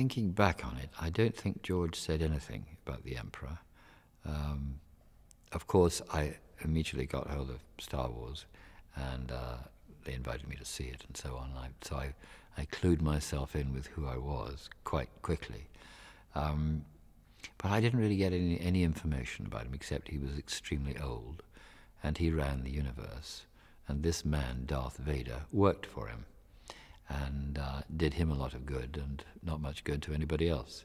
thinking back on it, I don't think George said anything about the Emperor. Of course, I immediately got hold of Star Wars, and they invited me to see it and so on. So I clued myself in with who I was quite quickly. But I didn't really get any information about him, except he was extremely old, and he ran the universe. And this man, Darth Vader, worked for him, and did him a lot of good, and not much good to anybody else.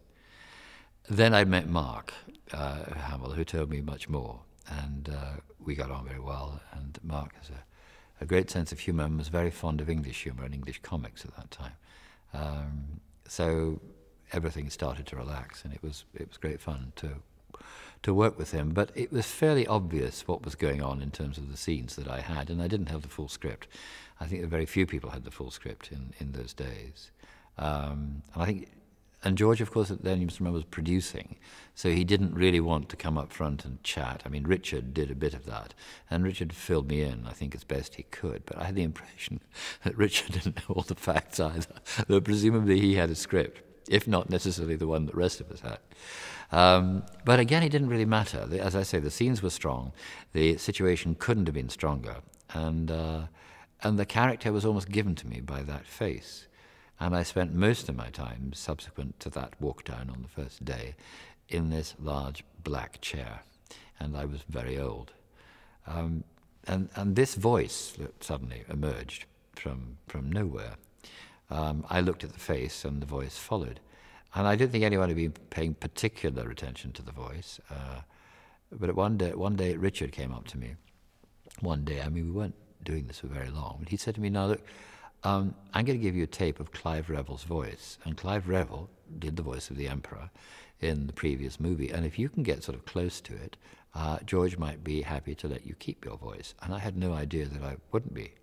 Then I met Mark Hamill, who told me much more, and we got on very well. And Mark has a great sense of humour and was very fond of English humour and English comics at that time. So everything started to relax, and it was great fun to work with him. But it was fairly obvious what was going on in terms of the scenes that I had, and I didn't have the full script. I think that very few people had the full script in those days. And George, of course, then you must remember, was producing, so he didn't really want to come up front and chat. I mean, Richard did a bit of that, and Richard filled me in, I think, as best he could. But I had the impression that Richard didn't know all the facts either, though presumably he had a script, if not necessarily the one that the rest of us had. But again, it didn't really matter. As I say, the scenes were strong. The situation couldn't have been stronger, and the character was almost given to me by that face. And I spent most of my time subsequent to that walk down on the first day in this large black chair, and I was very old. And this voice that suddenly emerged from nowhere. I looked at the face, and the voice followed. And I didn't think anyone had been paying particular attention to the voice. But one day Richard came up to me. One day, I mean, we weren't doing this for very long, but he said to me, "Now look, I'm going to give you a tape of Clive Revel's voice." And Clive Revel did the voice of the Emperor in the previous movie. And if you can get sort of close to it, George might be happy to let you keep your voice. And I had no idea that I wouldn't be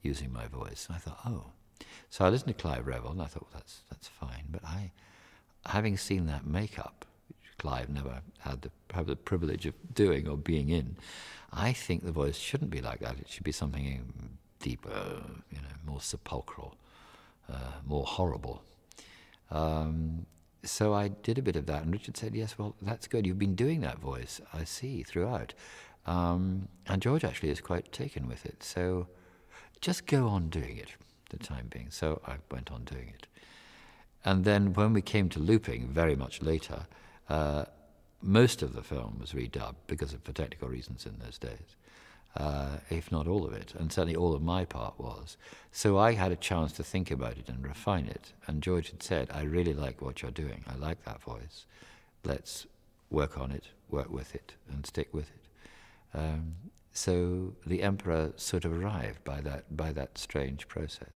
using my voice. And I thought, oh. So I listened to Clive Revel, and I thought, well, that's fine. But having seen that makeup, which Clive never had the privilege of doing or being in, I think the voice shouldn't be like that. It should be something deeper, more sepulchral, more horrible. So I did a bit of that, and Richard said, "Yes, well, that's good. You've been doing that voice, I see, throughout." And George actually is quite taken with it. So just go on doing it for the time being. So I went on doing it. And then when we came to looping, very much later, most of the film was redubbed for technical reasons in those days. If not all of it, and certainly all of my part was. So I had a chance to think about it and refine it, and George had said, "I really like what you're doing, I like that voice, let's work on it, work with it, and stick with it." So the Emperor sort of arrived by that strange process.